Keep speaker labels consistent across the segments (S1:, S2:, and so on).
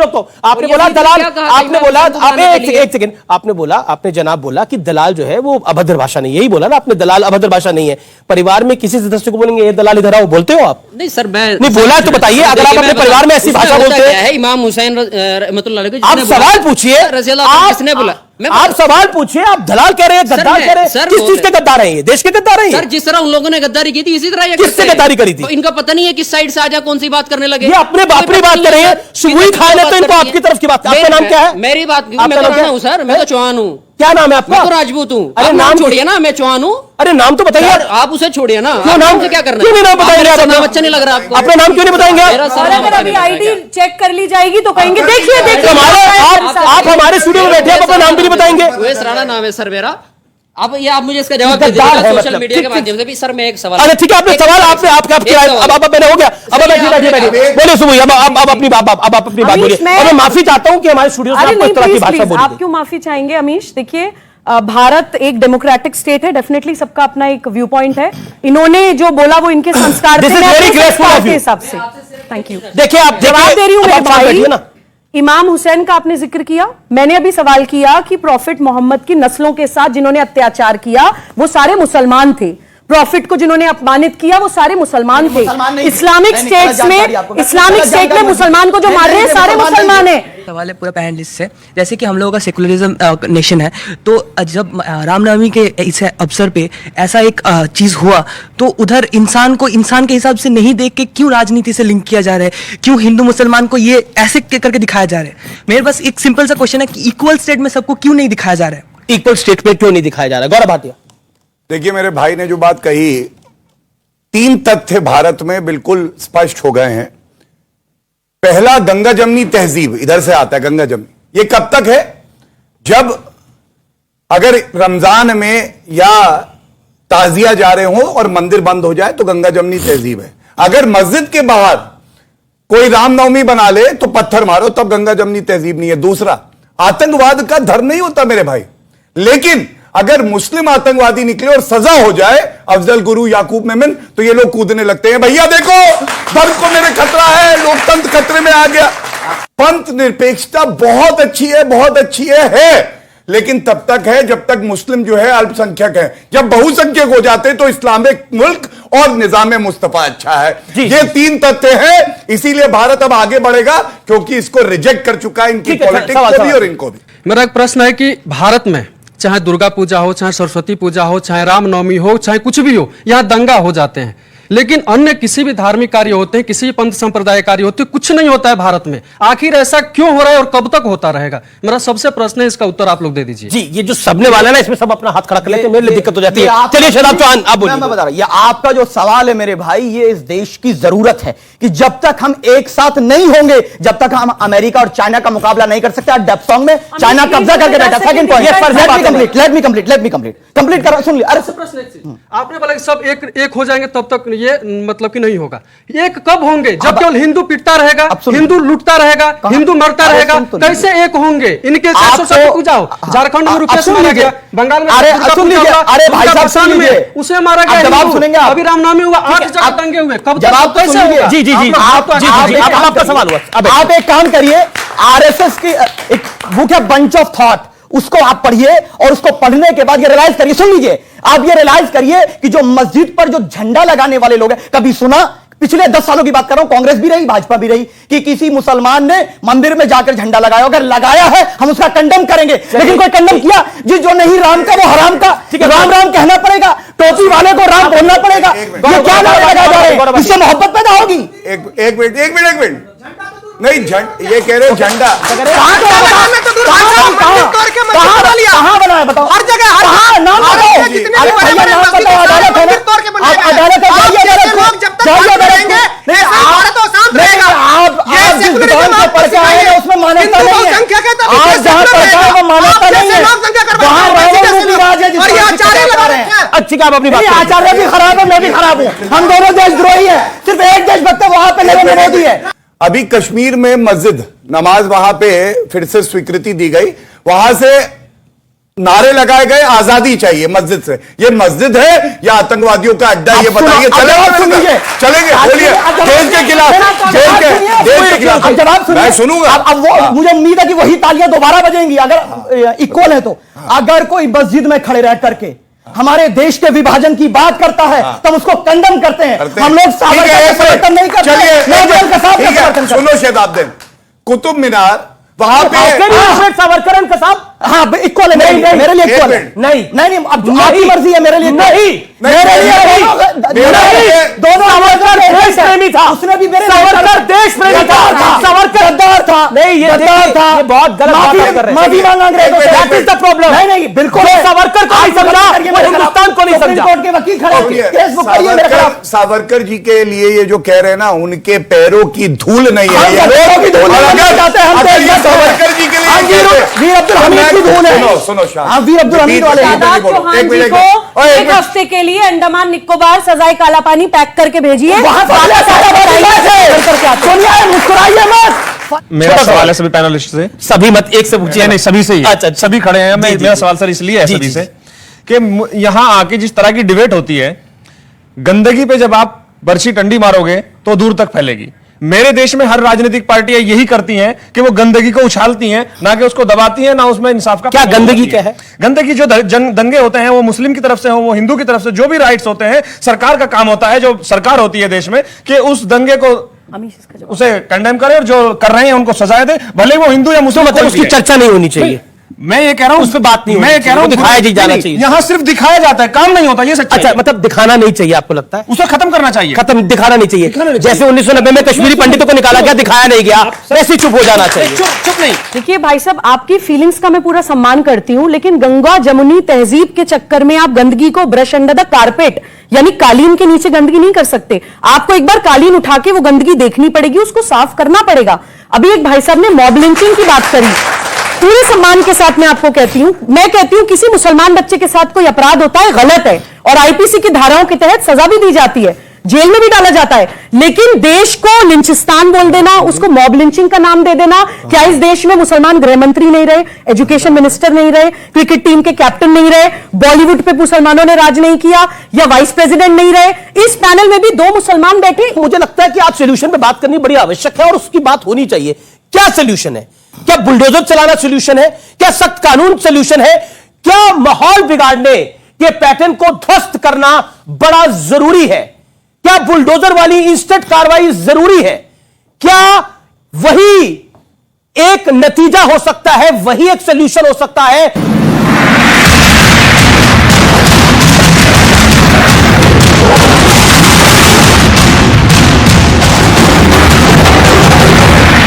S1: रोकता हूं। आपने बोला दलाल, आपने बोला, आपने एक सेकंड, आपने बोला, आपने जनाब बोला कि दलाल जो है वो अभद्र भाषा नहीं, यही बोला ना आपने, दलाल अभद्र भाषा नहीं है। परिवार में किसी सदस्य को बोलेंगे ये दलाल इधर आओ, बोलते हो आप?
S2: नहीं सर, मैं
S1: नहीं बोला तो बताइए, अगर आप अपने परिवार में ऐसी भाषा बोलते हैं।
S2: इमाम हुसैन रहमतुल्लाह,
S1: आप सवाल पूछिए,
S2: किसने बोला?
S1: आप सवाल पूछिए, आप दलाल कह रहे हैं, गद्दार कह रहे हैं, किस चीज के गद्दार हैं ये? देश के गद्दार हैं
S2: सर? जिस तरह उन लोगों ने गद्दारी की थी इसी तरह ये
S1: किससे गद्दारी करी थी?
S2: इनका पता नहीं है किस साइड से आजा कौन सी बात करने लगे।
S1: ये अपने बाप की बात कर रहे हैं, सुबह खाए लेते इनको आपकी तरफ की बात। आपका नाम क्या है?
S2: मेरी बात, मैं तो राणा हूं सर, मैं तो चौहान हूं।
S1: क्या नाम है आपका?
S2: मैं तो राजपूत हूं।
S1: अरे नाम
S2: छोड़िए ना, मैं चौहान हूं।
S1: अरे नाम तो बताइए।
S2: आप उसे छोड़िए ना,
S1: क्यों नाम
S2: से क्या करना?
S1: क्यों नहीं नाम बताएंगे?
S2: नाम अच्छा नहीं लग रहा आपको?
S1: अपना नाम क्यों नहीं बताएंगे?
S3: अगर अभी आईडी चेक कर ली जाएगी तो कहेंगे देखिए देखिए।
S1: आप हमारे स्टूडियो में बैठे, आप अपना नाम भी नहीं बताएंगे।
S2: उवैस राणा नाम है सर मेरा। अब ये आप मुझे इसका जवाब दे दीजिएगा सोशल मीडिया के माध्यम से भी। सर मैं एक सवाल,
S1: अरे ठीक है, आपने सवाल आपने आपका अब मैंने हो गया। अब बैठिए, बोलिए सुबह, अब अपनी बात बोलिए। और मैं माफी चाहता हूं कि हमारे स्टूडियो से आप इस तरह की भाषा बोली।
S3: आप क्यों माफी चाहेंगे अमीश? देखिए, भारत एक डेमोक्रेटिक स्टेट है, डेफिनेटली सबका अपना एक व्यू पॉइंट है। इन्होंने जो बोला वो इनके संस्कार के हिसाब से। Thank you.
S1: देखिए, आप
S3: जवाब दे रही हूं मेरे भाई। इमाम हुसैन का आपने जिक्र किया, मैंने अभी सवाल किया कि प्रॉफिट मोहम्मद की नस्लों के साथ जिन्होंने अत्याचार किया वो सारे मुसलमान थे। प्रॉफिट को जिन्होंने अपमानित किया वो सारे मुसलमान थे। इस्लामिक स्टेट में मुसलमान को जो मार रहे हैं सारे मुसलमान हैं।
S4: सवाल है पूरा पैनलिस्ट से, जैसे कि हम लोगों का सेकुलरिज्म नेशन है, तो जब रामनवमी के इस अवसर पे ऐसा एक चीज हुआ तो उधर इंसान को इंसान के हिसाब से नहीं देख के क्यों राजनीति से लिंक किया जा रहा है? क्यों हिंदू मुसलमान को ये ऐसे करके दिखाया जा रहा है? मेरे पास एक सिंपल सा क्वेश्चन है कि इक्वल स्टेट में सबको क्यों नहीं दिखाया जा रहा है?
S1: इक्वल स्टेट में क्यों नहीं दिखाया जा रहा है? गौरव भाटिया,
S5: देखिए मेरे भाई ने जो बात कही, 3 तथ्य भारत में बिल्कुल स्पष्ट हो गए हैं। पहला, गंगा जमनी तहजीब इधर से आता है। गंगा जमनी ये कब तक है? जब अगर रमजान में या ताजिया जा रहे हो और मंदिर बंद हो जाए तो गंगा जमनी तहजीब है। अगर मस्जिद के बाहर कोई रामनवमी बना ले तो पत्थर मारो, तब गंगा जमनी तहजीब नहीं है। दूसरा, आतंकवाद का धर्म नहीं होता मेरे भाई, लेकिन अगर मुस्लिम आतंकवादी निकले और सजा हो जाए, अफजल गुरु, याकूब मेमन, तो ये लोग कूदने लगते हैं, भैया देखो धर्म को मेरे खतरा है, लोकतंत्र खतरे में आ गया। पंथ निरपेक्षता बहुत अच्छी है, बहुत अच्छी है, लेकिन तब तक है जब तक मुस्लिम जो है अल्पसंख्यक है। जब बहुसंख्यक हो जाते हैं तो इस्लामिक मुल्क और निजाम मुस्तफा अच्छा है। ये 3 तथ्य हैं, इसीलिए भारत अब आगे बढ़ेगा, क्योंकि इसको रिजेक्ट कर चुका है, इनकी पॉलिटिक्स को भी और इनको भी।
S6: मेरा एक प्रश्न है कि भारत में चाहे दुर्गा पूजा हो, चाहे सरस्वती पूजा हो, चाहे रामनवमी हो, चाहे कुछ भी हो, यहां दंगा हो जाते हैं, लेकिन अन्य किसी भी धार्मिक कार्य होते हैं, किसी भी पंथ संप्रदाय कार्य होते हैं, कुछ नहीं होता है भारत में। आखिर ऐसा क्यों हो रहा है और कब तक होता रहेगा? मेरा सबसे प्रश्न है, इसका उत्तर आप लोग दे दीजिए।
S1: जी, ये जो सबने वाला है ना, इसमें सब अपना हाथ खड़ा कर लेते हैं, मेरे लिए दिक्कत हो जाती है। चलिए शराब चौहान आप बोलिए।
S7: मैं बता रहा हूं, ये आपका जो सवाल है मेरे भाई, ये इस देश की जरूरत है कि जब तक हम एक साथ नहीं होंगे, जब तक हम अमेरिका और चाइना का मुकाबला नहीं कर सकते। डेप्सोंग में चाइना कब्जा करके बैठा। Second point, let me complete करो, सुन लिया। अरे
S6: प्रश्न आपने बोला सब एक हो जाएंगे तब तक ये मतलब कि नहीं होगा। एक कब होंगे? जब केवल हिंदू पिटता रहेगा, हिंदू लूटता रहेगा, हिंदू मरता रहेगा, कैसे एक होंगे? इनके 600 पूजा हो, झारखंड में रुपया मारा गया, बंगाल में
S7: अरे भाई साहब सुन लीजिए,
S6: उसे मारा गया।
S7: जवाब सुनेंगे आप?
S6: अभी रामनवमी हुआ, 8 जगह दंगे हुए, कब
S7: जवाब
S6: कैसे होगा?
S1: जी आपका सवाल हुआ।
S7: आप एक काम करिए, आरएसएस की एक बुक है बंच ऑफ थॉट, उसको आप पढ़िए और उसको पढ़ने के बाद ये रियलाइज करिए, सुन लीजिए, आप ये रियलाइज करिए कि जो मस्जिद पर जो झंडा लगाने वाले लोग हैं, कभी सुना? पिछले 10 सालों की बात कर रहा हूं, कांग्रेस भी रही, भाजपा भी रही, कि किसी मुसलमान ने मंदिर में जाकर झंडा लगाया? अगर लगाया है हम उसका कंडेम करेंगे, लेकिन कोई कंडेम किया? जो नहीं राम का वो हराम का, राम राम कहना पड़ेगा, टोपी वाले को राम बोलना पड़ेगा। ये क्या लगाया जा रहा है? इससे मोहब्बत पैदा होगी।
S5: एक मिनट नहीं, ये कह रहे झंडा
S7: कहां बनाया बताओ? हर जगह, नाम बताओ, अदालत पढ़ के आए हैं, उसमें मान्यता नहीं है। आज जहां पढ़ता है वो मान्यता नहीं है, वहां राज है जिसको आचार्य लगा रहे हैं।
S1: अच्छी आप अपनी बात,
S7: आचार्य भी खराब है, मैं भी खराब हूं, हम दोनों देशद्रोही हैं। सिर्फ एक देशभक्त वहां पे नरेंद्र मोदी है।
S5: अभी कश्मीर में मस्जिद नमाज वहां पे फिर से स्वीकृति दी गई, वहां से नारे लगाए गए आजादी चाहिए मस्जिद से। ये मस्जिद है या आतंकवादियों का अड्डा, ये बताइए। चलेंगे चलेंगे, बोलिए। देश के खिलाफ, देश के खिलाफ
S7: जवाब सुनिए,
S5: मैं सुनूंगा।
S7: अब वो मुझे उम्मीद है कि वही तालियां दोबारा बजेंगी अगर इक्वल है तो। अगर कोई मस्जिद में खड़े रह करके हमारे देश के विभाजन की बात करता है तब उसको कंडम करते हैं। हम लोग सावरकर का समर्थन नहीं करते।
S5: चलिए सुनो शहजाद, कुतुब मीनार वहां पे
S7: सावरकर एंड कसाब, हाँ इक्वल है मेरे लिए इक्वल है। नहीं नहीं, अब आपकी मर्जी है, मेरे लिए नहीं, मेरे लिए दोनों। सावरकर देश प्रेमी था, उसने भी मेरे सावरकर देश प्रेमी था, सावरकर गद्दार था। नहीं, ये गद्दार था, ये बहुत गलत बात कर रहे हैं। माफी मांगा अंग्रेजों से, दैट इज द प्रॉब्लम। नहीं नहीं, बिल्कुल सावरकर को नहीं समझा, हिंदुस्तान को नहीं समझा। कोर्ट के वकील खड़े,
S5: सावरकर जी के लिए ये जो कह रहे हैं ना, उनके पैरों की धूल नहीं है, पैरों की धूल सावरकर जी के लिए
S7: वीर अब्दुल हमीद की धूल है।
S5: सुनो
S7: वीर अब्दुल हमीद वाले
S3: चौहान जी को एक हफ्ते के लिए अंडमान निकोबार सजाए काला पानी पैक करके भेजिए।
S7: मुस्कुराइए मत।
S8: मेरा सवाल है सभी पैनलिस्ट से,
S1: सभी मत एक से पूछिए।
S8: नहीं सभी से ही,
S1: अच्छा,
S8: सभी खड़े हैं। मेरा सवाल सर इसलिए है सभी से कि यहां आके जिस तरह की डिबेट होती है, गंदगी पे जब आप बर्छी टंडी मारोगे तो दूर तक फैलेगी। मेरे देश में हर राजनीतिक पार्टियां यही करती हैं कि वो गंदगी को उछालती हैं, ना कि उसको दबाती हैं, ना उसमें इंसाफ का।
S1: क्या गंदगी क्या है?
S8: गंदगी जो दंगे होते हैं, वो मुस्लिम की तरफ से हो, वो हिंदू की तरफ से, जो भी राइट्स होते हैं, सरकार का काम होता है, जो सरकार होती है देश में, कि उस दंगे को उसे कंडेम करे और जो कर रहे हैं उनको सजाएं दे, भले वो हिंदू या मुस्लिम।
S1: मतलब उसकी चर्चा नहीं होनी चाहिए।
S8: मैं ये कह रहा हूं
S1: उस पे बात नहीं,
S8: मैं ये कह रहा हूं
S1: दिखाया जाना चाहिए।
S8: यहां सिर्फ दिखाया जाता है, काम नहीं होता, ये सच्चाई।
S1: अच्छा, मतलब दिखाना नहीं चाहिए आपको लगता है?
S8: उसे खत्म करना चाहिए,
S1: खत्म दिखाना नहीं चाहिए। जैसे 1990 में कश्मीरी पंडितों को निकाला गया, दिखाया नहीं गया, ऐसे चुप हो जाना चाहिए।
S8: चुप नहीं।
S3: देखिए भाई साहब, आपकी फीलिंग्स का मैं पूरा सम्मान करती हूं, लेकिन गंगा जमुनी तहजीब के चक्कर में आप गंदगी को ब्रश अंडर द कारपेट यानी कालीन के नीचे गंदगी नहीं कर सकते। आपको एक बार कालीन उठा के वो गंदगी देखनी पड़ेगी, उसको साफ करना पड़ेगा। अभी एक भाई साहब ने मॉब लिंचिंग की बात करी, पूरे सम्मान के साथ मैं आपको कहती हूं, मैं कहती हूं किसी मुसलमान बच्चे के साथ कोई अपराध होता है, गलत है, और आईपीसी की धाराओं के तहत सजा भी दी जाती है, जेल में भी डाला जाता है। लेकिन देश को लिंचिस्तान बोल देना, उसको मॉब लिंचिंग का नाम दे देना, क्या इस देश में मुसलमान गृह मंत्री नहीं रहे, एजुकेशन मिनिस्टर नहीं रहे, क्रिकेट टीम के कैप्टन नहीं रहे, बॉलीवुड पे मुसलमानों ने राज नहीं किया, या वाइस प्रेसिडेंट नहीं रहे? इस पैनल में भी 2 मुसलमान बैठे।
S1: मुझे लगता है कि आज सोल्यूशन पे बात करनी बड़ी आवश्यक है और उसकी बात होनी चाहिए। क्या सोल्यूशन है? क्या बुलडोजर चलाना सोल्यूशन है? क्या सख्त कानून सोल्यूशन है? क्या माहौल बिगाड़ने के पैटर्न को ध्वस्त करना बड़ा जरूरी है? क्या बुलडोजर वाली इंस्टेंट कार्रवाई जरूरी है? क्या वही एक नतीजा हो सकता है, वही एक सोल्यूशन हो सकता है?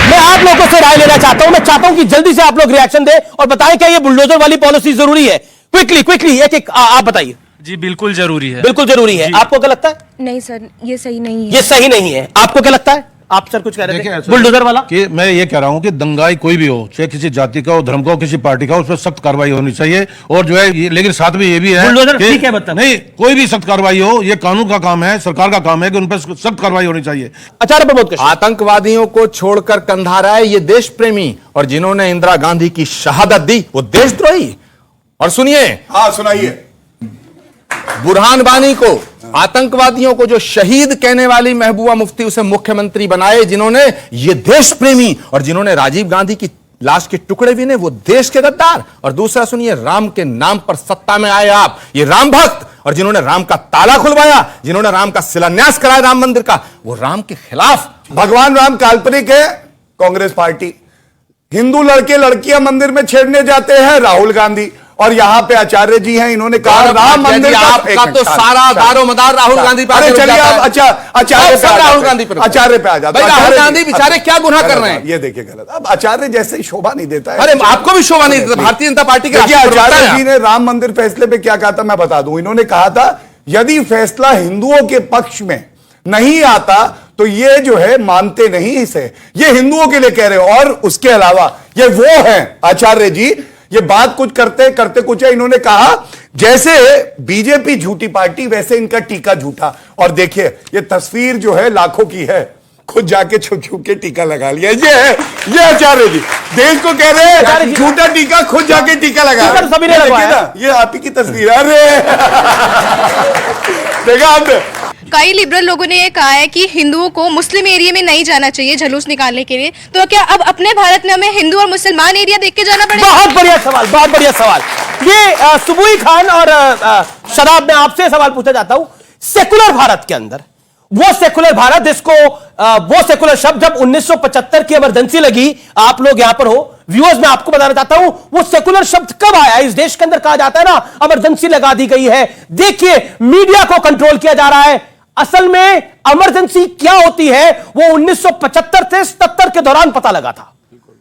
S1: मैं आप लोगों से राय लेना चाहता हूं। मैं चाहता हूं कि जल्दी से आप लोग रिएक्शन दें और बताएं क्या ये बुलडोजर वाली पॉलिसी जरूरी है? क्विकली एक आप बताइए।
S8: जी बिल्कुल जरूरी है,
S1: बिल्कुल जरूरी है। आपको क्या लगता है?
S9: नहीं सर, ये सही नहीं है।
S1: ये सही नहीं है। आपको क्या लगता है? आप सर कुछ कह रहे थे बुलडोजर वाला।
S10: कि मैं ये कह रहा हूं कि दंगाई कोई भी हो, चाहे किसी जाति का हो, धर्म का हो, किसी पार्टी का हो, उस पर सख्त कार्रवाई होनी चाहिए। और जो है लेकिन साथ में ये भी है
S1: बुलडोजर
S10: कि
S1: ठीक है, मतलब
S10: नहीं कोई भी सख्त कार्रवाई हो, ये कानून का काम है, सरकार का काम है कि उन पर सख्त कार्रवाई होनी चाहिए।
S1: आचार्य प्रमोद कश्यप,
S11: आतंकवादियों को छोड़कर कंधा रहा है ये देश प्रेमी, और जिन्होंने इंदिरा गांधी की शहादत दी वो देशद्रोही। और सुनिए,
S5: हाँ सुनाइए,
S11: बुरहान वानी को, आतंकवादियों को जो शहीद कहने वाली महबूबा मुफ्ती उसे मुख्यमंत्री बनाए, जिन्होंने ये देश प्रेमी, और जिन्होंने राजीव गांधी की लाश के टुकड़े भी ने, वो देश के गद्दार। और दूसरा सुनिए, राम के नाम पर सत्ता में आए आप, ये राम भक्त, और जिन्होंने राम का ताला खुलवाया, जिन्होंने राम का शिलान्यास कराया राम मंदिर का, वो राम के खिलाफ।
S5: भगवान राम काल्पनिक है, कांग्रेस पार्टी। हिंदू लड़के लड़कियां मंदिर में छेड़ने जाते हैं, राहुल गांधी। और यहां पे आचार्य जी हैं, इन्होंने कहा राम मंदिर
S11: आपका तो सारा दारोमदार राहुल गांधी पर।
S5: अरे चलिए आप आचार्य
S11: राहुल गांधी पर,
S5: आचार्य पे आ जाते हैं।
S11: राहुल गांधी बेचारे क्या गुनाह कर रहे हैं?
S5: ये देखिए गलत। अब आचार्य जैसे ही शोभा नहीं देता है।
S11: अरे आपको भी शोभा नहीं देता, भारतीय जनता पार्टी के
S5: आचार्य जी ने राम मंदिर फैसले पे क्या कहा था मैं बता दूं। इन्होंने कहा था यदि फैसला हिंदुओं के पक्ष में नहीं आता तो ये जो है मानते नहीं इसे, ये हिंदुओं के लिए कह रहे हो। और उसके अलावा ये वो है आचार्य जी, ये बात कुछ करते करते कुछ है। इन्होंने कहा जैसे बीजेपी झूठी पार्टी, वैसे इनका टीका झूठा। और देखिए ये तस्वीर जो है लाखों की है, खुद जाके छुप छुप के टीका लगा लिया। ये आचार्य जी देश को कह रहे हैं झूठा टीका, खुद जाके टीका लगा।
S1: सभी ने लगवाया।
S5: ये आप ही की तस्वीर है। अरे देखा आपने।
S9: कई लिबरल लोगों ने ये कहा है कि हिंदुओं को मुस्लिम एरिया में नहीं जाना चाहिए जुलूस निकालने के लिए, तो क्या अब अपने भारत में हमें हिंदू और मुसलमान एरिया देख के जाना पड़ेगा?
S1: बहुत बढ़िया सवाल, बहुत बढ़िया सवाल। ये सुबुई खान और शराब में आपसे सवाल पूछा जाता हूं, सेकुलर भारत के अंदर वो सेकुलर भारत जिसको वो सेकुलर शब्द जब 1975 की इमरजेंसी लगी, आप लोग यहां पर हो व्यूअर्स, मैं आपको बताना चाहता हूं वो सेकुलर शब्द कब आया। इस देश के अंदर कहा जाता है ना इमरजेंसी लगा दी गई है। देखिए मीडिया को कंट्रोल किया जा रहा है। असल में इमरजेंसी क्या होती है वो 1975 से 77 के दौरान पता लगा था,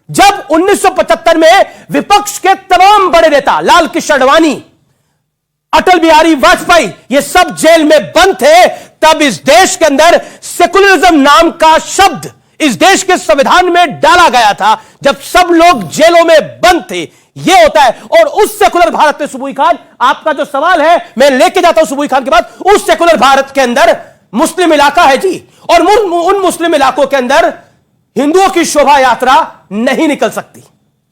S1: जब 1975 में विपक्ष के तमाम बड़े नेता लाल कृष्ण आडवाणी, अटल बिहारी वाजपेयी ये सब जेल में बंद थे। तब इस देश के अंदर सेकुलरिज्म नाम का शब्द इस देश के संविधान में डाला गया था, जब सब लोग जेलों में बंद थे। यह होता है। और उस सेकुलर भारत में सुबुई खान, आपका जो सवाल है मैं लेके जाता हूं सुबुई खान के बाद, उस सेकुलर भारत के अंदर मुस्लिम इलाका है जी, और उन मुस्लिम इलाकों के अंदर हिंदुओं की शोभा यात्रा नहीं निकल सकती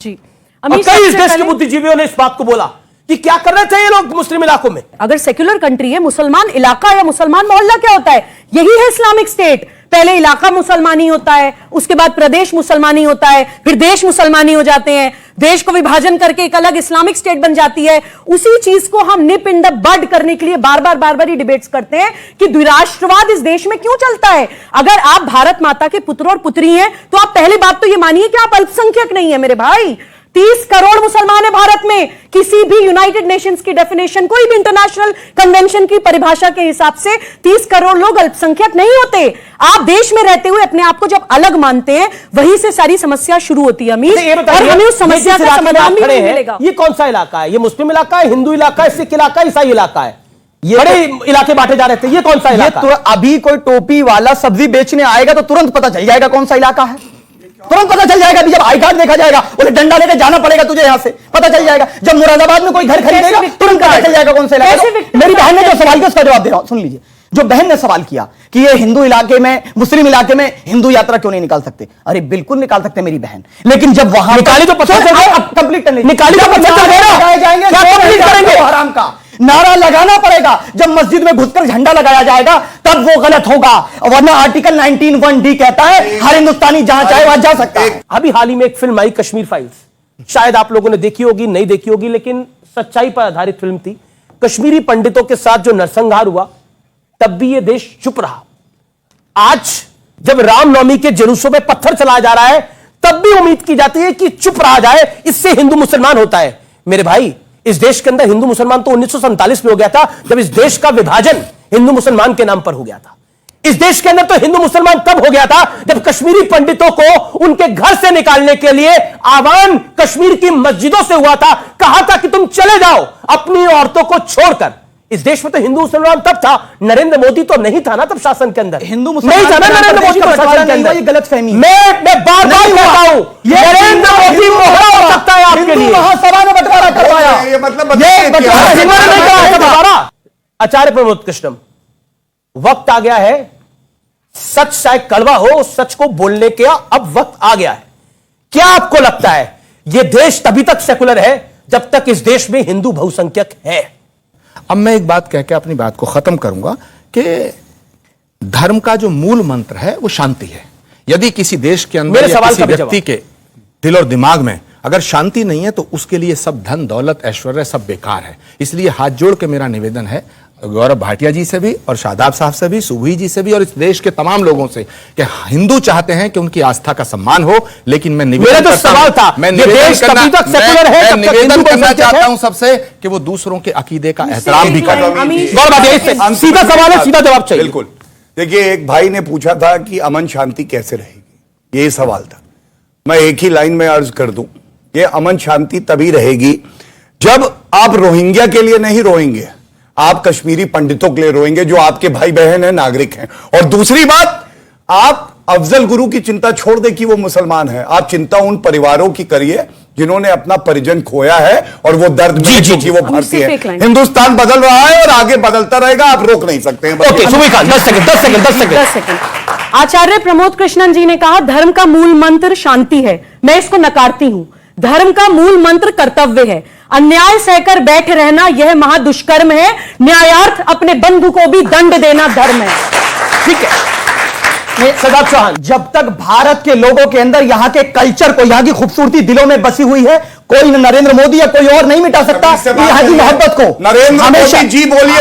S3: जी।
S1: और कई इस देश के बुद्धिजीवियों ने इस बात को बोला कि क्या करना चाहिए लोग मुस्लिम इलाकों में।
S3: अगर सेक्युलर कंट्री है, मुसलमान इलाका या मुसलमान मोहल्ला क्या होता है? यही है इस्लामिक स्टेट। पहले इलाका मुसलमानी होता है, उसके बाद प्रदेश मुसलमानी होता है, फिर देश मुसलमानी हो जाते हैं, देश को विभाजन करके एक अलग इस्लामिक स्टेट बन जाती है। उसी चीज को हम निप इन द बड करने के लिए बार बार ही डिबेट्स करते हैं कि द्विराष्ट्रवाद इस देश में क्यों चलता है। अगर आप भारत माता के पुत्र और पुत्री हैं तो आप पहली बात तो ये मानिए कि आप अल्पसंख्यक नहीं है मेरे भाई। 30 करोड़ मुसलमान है भारत में। किसी भी यूनाइटेड नेशंस की डेफिनेशन, कोई भी इंटरनेशनल कन्वेंशन की परिभाषा के हिसाब से 30 करोड़ लोग अल्पसंख्यक नहीं होते। आप देश में रहते हुए अपने आप को जब अलग मानते हैं, वहीं से सारी समस्या शुरू होती है अमीर, और हमें उस समस्या का समाधान भी नहीं मिलेगा।
S1: ये कौन सा इलाका है? ये मुस्लिम इलाका है, हिंदू इलाका है, सिख इलाका है, ईसाई इलाका है? ये बड़े इलाके बांटे जा रहे थे। ये कौन सा इलाका है?
S7: अभी कोई टोपी वाला सब्जी बेचने आएगा तो तुरंत पता चल जाएगा कौन सा इलाका है, तुरंत पता चल जाएगा। अभी जब आई कार्ड देखा जाएगा, उसे डंडा लेकर जाना पड़ेगा तुझे, यहां से पता चल जाएगा। जब मुरादाबाद में कोई घर खरीदेगा तुरंत पता चल जाएगा कौन सा इलाका है। मेरी बहन ने जो सवाल किया उसका जवाब दे रहा हूं, सुन लीजिए। जो बहन ने सवाल किया कि ये हिंदू इलाके में, मुस्लिम इलाके में हिंदू यात्रा क्यों नहीं निकाल सकते? अरे बिल्कुल निकाल सकते मेरी बहन, लेकिन जब वहां
S1: निकाली तो पत्थर से
S7: कंप्लीट करने
S1: निकाली तो पत्थर से
S7: जाएंगे, हराम का नारा लगाना पड़ेगा। जब मस्जिद में घुसकर झंडा लगाया जाएगा तब वो गलत होगा, वरना आर्टिकल 19(1)D कहता है हर हिंदुस्तानी जहां चाहे वहां जा सकता है।
S1: अभी हाल ही में एक फिल्म आई कश्मीर फाइल्स, शायद आप लोगों ने देखी होगी, नहीं देखी होगी, लेकिन सच्चाई पर आधारित फिल्म थी। कश्मीरी पंडितों के साथ जो नरसंहार हुआ, तब भी ये देश चुप रहा। आज जब रामनवमी के जुलूसों में पत्थर चलाया जा रहा है, तब भी उम्मीद की जाती है कि चुप रहा जाए, इससे हिंदू मुसलमान होता है। मेरे भाई, इस देश के अंदर हिंदू मुसलमान तो 1947 में हो गया था, जब इस देश का विभाजन हिंदू मुसलमान के नाम पर हो गया था। इस देश के अंदर तो हिंदू मुसलमान तब हो गया था जब कश्मीरी पंडितों को उनके घर से निकालने के लिए आह्वान कश्मीर की मस्जिदों से हुआ था। कहा था कि तुम चले जाओ अपनी औरतों को छोड़कर। इस देश में तो हिंदू मुसलमान तब था, नरेंद्र मोदी तो नहीं था ना तब शासन के अंदर।
S7: हिंदू
S1: नहीं था ना नरेंद्र मोदी तब शासन के अंदर।
S7: ये गलतफहमी।
S1: मैं बार बार कहता हूं, नरेंद्र मोदी मोहरा हो सकता है आपके लिए।
S7: महासभा ने बंटवारा करवाया,
S5: ये मतलब
S1: बंटवारा। आचार्य प्रमोद कृष्णम, वक्त आ गया है, सच चाहे कड़वा हो, उस सच को बोलने का अब वक्त आ गया है। क्या आपको लगता है यह देश तभी तक सेकुलर है जब तक इस देश में हिंदू बहुसंख्यक है?
S11: अब मैं एक बात कह के अपनी बात को खत्म करूंगा कि धर्म का जो मूल मंत्र है वो शांति है। यदि किसी देश के अंदर या किसी व्यक्ति के दिल और दिमाग में अगर शांति नहीं है तो उसके लिए सब धन दौलत ऐश्वर्य सब बेकार है। इसलिए हाथ जोड़ के मेरा निवेदन है गौरव भाटिया जी से भी और शादाब साहब से भी, सुबुई जी से भी और इस देश के तमाम लोगों से कि हिंदू चाहते हैं कि उनकी आस्था का सम्मान हो, लेकिन मैं निवेदन करना चाहता हूं सबसे कि वो दूसरों के अकीदे का एहतराम भी करें।
S1: सीधा सवाल है, सीधा जवाब चाहिए।
S5: बिल्कुल। देखिए, एक भाई ने पूछा था कि अमन शांति कैसे रहेगी, यही सवाल था। मैं एक ही लाइन में अर्ज कर दूं, ये अमन शांति तभी रहेगी जब आप रोहिंग्या के लिए नहीं रोएंगे, आप कश्मीरी पंडितों के लिए रोएंगे जो आपके भाई बहन हैं, नागरिक हैं। और दूसरी बात, आप अफजल गुरु की चिंता छोड़ दे कि वो मुसलमान है, आप चिंता उन परिवारों की करिए जिन्होंने अपना परिजन खोया है और वो दर्द में क्योंकि वो भारतीय है। हिंदुस्तान बदल रहा है और आगे बदलता रहेगा, आप रोक नहीं सकते हैं।
S1: ओके, सुबह 10 सेकंड
S3: आचार्य प्रमोद कृष्णन जी ने कहा धर्म का मूल मंत्र शांति है। मैं इसको नकारती हूं। धर्म का मूल मंत्र कर्तव्य है। अन्याय सहकर बैठ रहना यह महादुष्कर्म है। न्यायार्थ अपने बंधु को भी दंड देना धर्म है।
S7: ठीक है सदाब चौहान, जब तक भारत के लोगों के अंदर यहां के कल्चर को, यहां की खूबसूरती दिलों में बसी हुई है, कोई नरेंद्र मोदी या कोई और नहीं मिटा सकता यहां की मोहब्बत को।
S5: नरेंद्र मोदी जी बोलिए,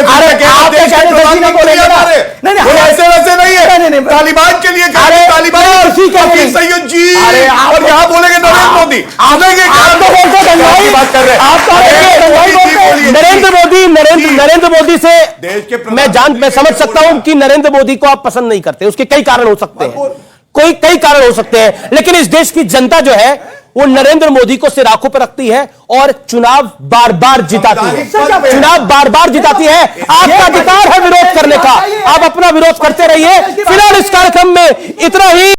S5: ऐसे वैसे नहीं है। तालिबान के लिए तालिबान सैयद जी, और यहां बोलेंगे नरेंद्र मोदी,
S1: नरेंद्र मोदी से मैं समझ सकता हूं कि नरेंद्र मोदी को आप पसंद नहीं करते, उसके कई कारण हो सकते हैं, कई कारण हो सकते हैं, लेकिन इस देश की जनता जो है वो नरेंद्र मोदी को सिर आंखों पर रखती है और चुनाव बार बार जिताती है। चुनाव बार बार जिताती है। आपका अधिकार है विरोध करने का, आप अपना विरोध करते रहिए। फिलहाल इस कार्यक्रम में इतना ही।